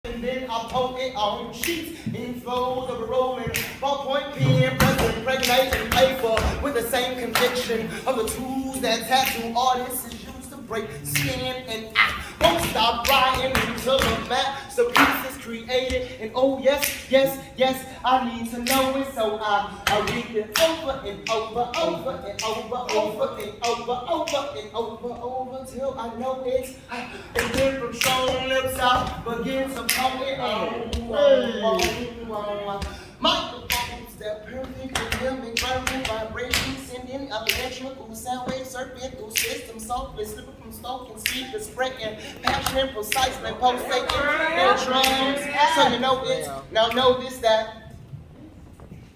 And then I poke it on sheets in flows of a rolling ballpoint pen, press impregnating paper with the same conviction of the tools that tattoo artists use to break skin. And I won't stop writing until the masterpiece is created. And oh yes, yes, yes, I need to know it, so I read it over and over, over and over, over and over, over and over till I know it. And then from strong lips I begin to poke it on. Microphones that perfectly mimic verbal vibrations, sending electrical sound waves surfing through systems, softly slipping from stoking speakers, spreading passionate, precisely pulsating their drums. So you know it. Now know this, that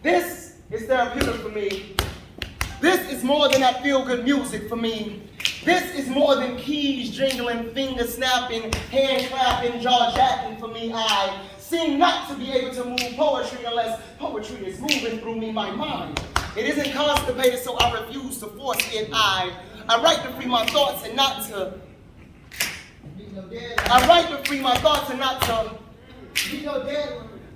this is therapeutic for me. This is more than that feel-good music for me. This is more than keys jingling, finger snapping, hand clapping, jaw jacking for me. I seem not to be able to move poetry unless poetry is moving through me, my mind. It isn't constipated, so I refuse to force it. I write to free my thoughts and not to. I write to free my thoughts and not to.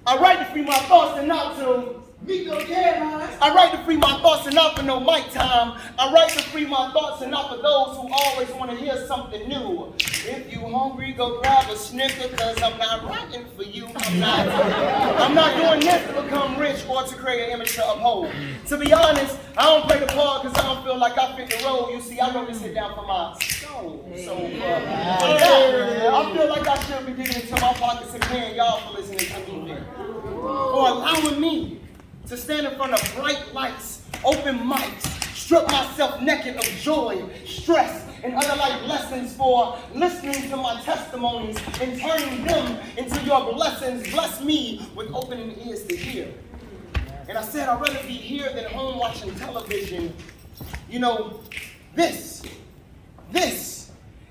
I write to free my thoughts and not to. I write to free my thoughts and not for no mic time. I write to free my thoughts and not for those who always want to hear something new. If you hungry, go grab a Snicker, cause I'm not writing for you. I'm not doing this to become rich or to create an image to uphold. To be honest, I don't play the part cause I don't feel like I fit the role. You see, I wrote this hit down for my soul. So, I feel like I should be digging into my pockets and paying y'all for listening to me. For allowing me to stand in front of bright lights, open mics, strip myself naked of joy, stress, and other life lessons, for listening to my testimonies and turning them into your blessings. Bless me with opening ears to hear. And I said I'd rather be here than home watching television. You know, this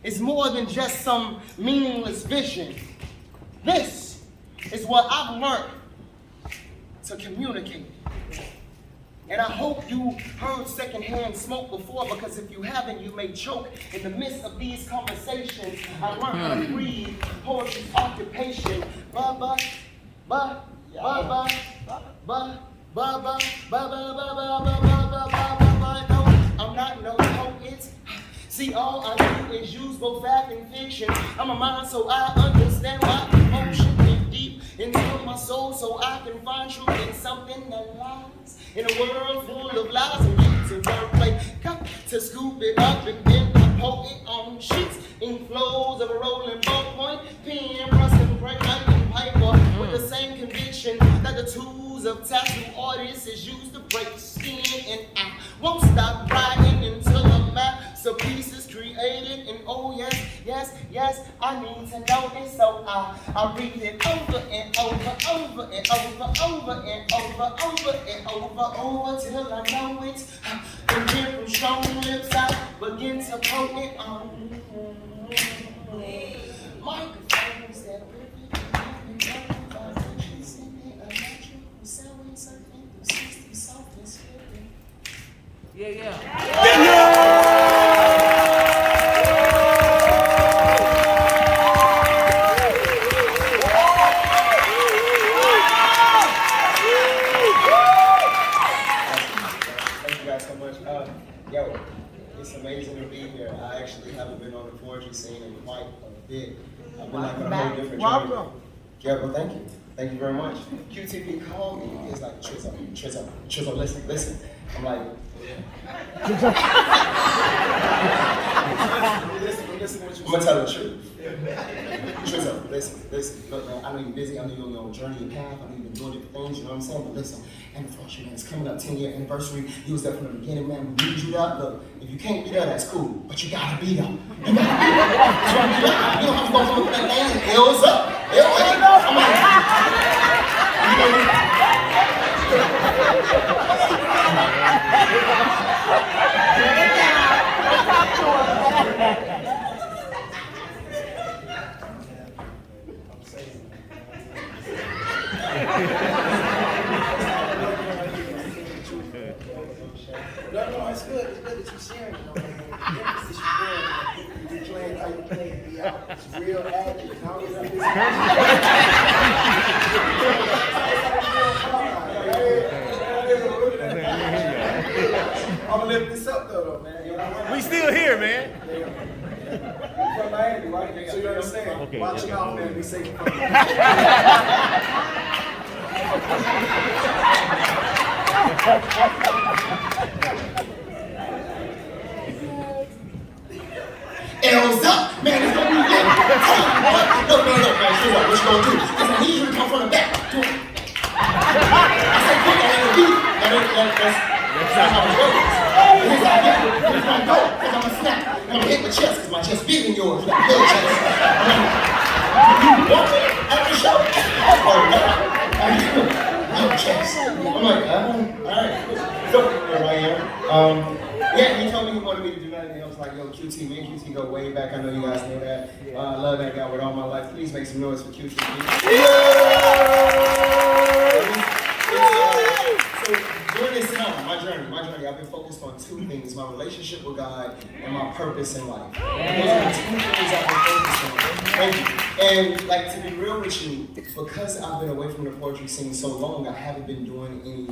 is more than just some meaningless vision. This is what I've learned to communicate. And I hope you heard secondhand smoke before, because if you haven't, you may choke in the midst of these conversations. I learned how to breathe, poetry's occupation. I'm not no poet. See, all I do is use both fact and fiction. I'm a mind, so I understand my emotion deep into my soul, so I can find truth in something that lies in a world full of lies. And use a wordplay, got to scoop it up and then I poke it on sheets in flows of a rolling ballpoint pen, pressing bright lightning paper with the same conviction that the tools of tattoo artists is used to break skin. And I won't stop writing until a masterpiece is created. And oh yes, yes, yes, I need to know it, so I read it over and over, over and over, over and over, and over till I know it. And then from strong lips I begin to poke it on. Microphones that Yo, it's amazing to be here. I actually haven't been on the poetry scene in quite a bit. I've been like on a whole different journey. Yeah, well, thank you. Thank you very much. QTV called me. It's like, Trizzo, listen. I'm like, listen, I'm gonna tell the truth. Trizzo, listen. Look, man, I know you're busy. I know you're on your journey and path. I know you've been doing different things. You know what I'm saying? But listen, and for you, man, it's coming up 10-year anniversary. You was there from the beginning, man. We need you there. Look, if you can't be there, that's cool. But you gotta be there. You gotta be there. You don't have to go from that man. Hell's up. I'm No, it's good. It's good that you're sharing. You're playing how you play. It's real active. We still here, man. From Miami, right? So you understand. Okay, Watch okay. your mouth, man. Be safe. L's up, man, it's gonna be lit. Look, man, sure, what you gonna do? Because I need you to come from the back. Do it. I said, quick, I ain't gonna do it. That's how it goes. Here's how I get it. Here's how I go. Because I'm gonna snap. I'm gonna hit my chest, because my chest bigger than yours. Like a little chest. You want me after the show? Oh, no. Little chest. I'm like, alright. So, here I am. Yeah, he told me he wanted me to do nothing else. Like, yo, QT, me and QT go way back. I know you guys know that. I love that guy with all my life. Please make some noise for QT. So during this time, my journey, I've been focused on two things: my relationship with God and my purpose in life. Those are the two things I've been focused on. Thank you. And like, to be real with you, because I've been away from the poetry scene so long, I haven't been doing any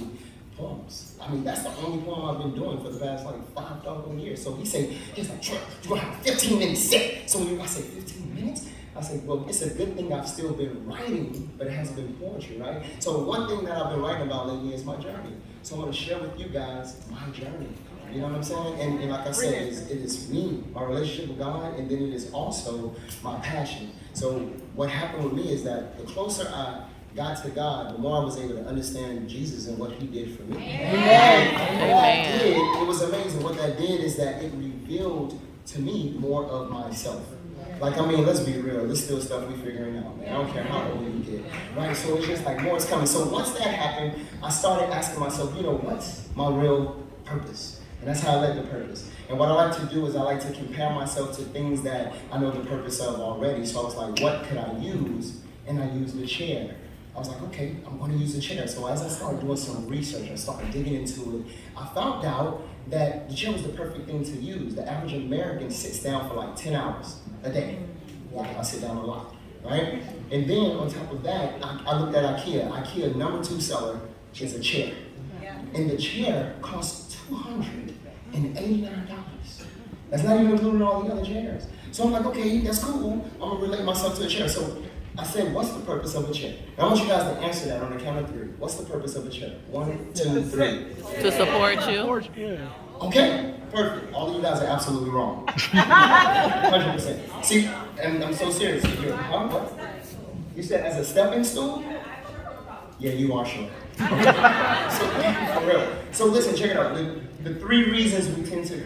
poems. I mean, that's the only poem I've been doing for the past like 5,000 years. So he's like, Trent, you're gonna have a 15-minute set. So when I say 15 minutes, I say, well, it's a good thing I've still been writing, but it hasn't been poetry, right? So one thing that I've been writing about lately is my journey. So I want to share with you guys my journey. You know what I'm saying? And like I said, it is me, my relationship with God, and then it is also my passion. So what happened with me is that the closer I got to God, the more I was able to understand Jesus and what he did for me. And what that did, it was amazing. What that did is that it revealed to me more of myself. Like, I mean, let's be real, there's still stuff we figuring out, man. I don't care how old you get, right? So it's just like more is coming. So once that happened, I started asking myself, you know, what's my real purpose? And that's how I led the purpose. And what I like to do is I like to compare myself to things that I know the purpose of already. So I was like, what could I use? And I used the chair. I was like, okay, I'm going to use the chair. So as I started doing some research, I started digging into it, I found out that the chair was the perfect thing to use. The average American sits down for like 10 hours a day. Like, I sit down a lot, right? And then on top of that, I looked at IKEA. IKEA #2 seller is a chair. And the chair costs $289. That's not even including all the other chairs. So I'm like, okay, that's cool. I'm gonna relate myself to a chair. So I said, what's the purpose of a chair? And I want you guys to answer that on the count of 3. What's the purpose of a chair? 1, 2, 3. To support you. Okay, perfect. All of you guys are absolutely wrong. 100%. See, and I'm so serious. Huh? What? You said as a stepping stool? Yeah, you are sure. So, for real. So listen, check it out. The 3 reasons we tend to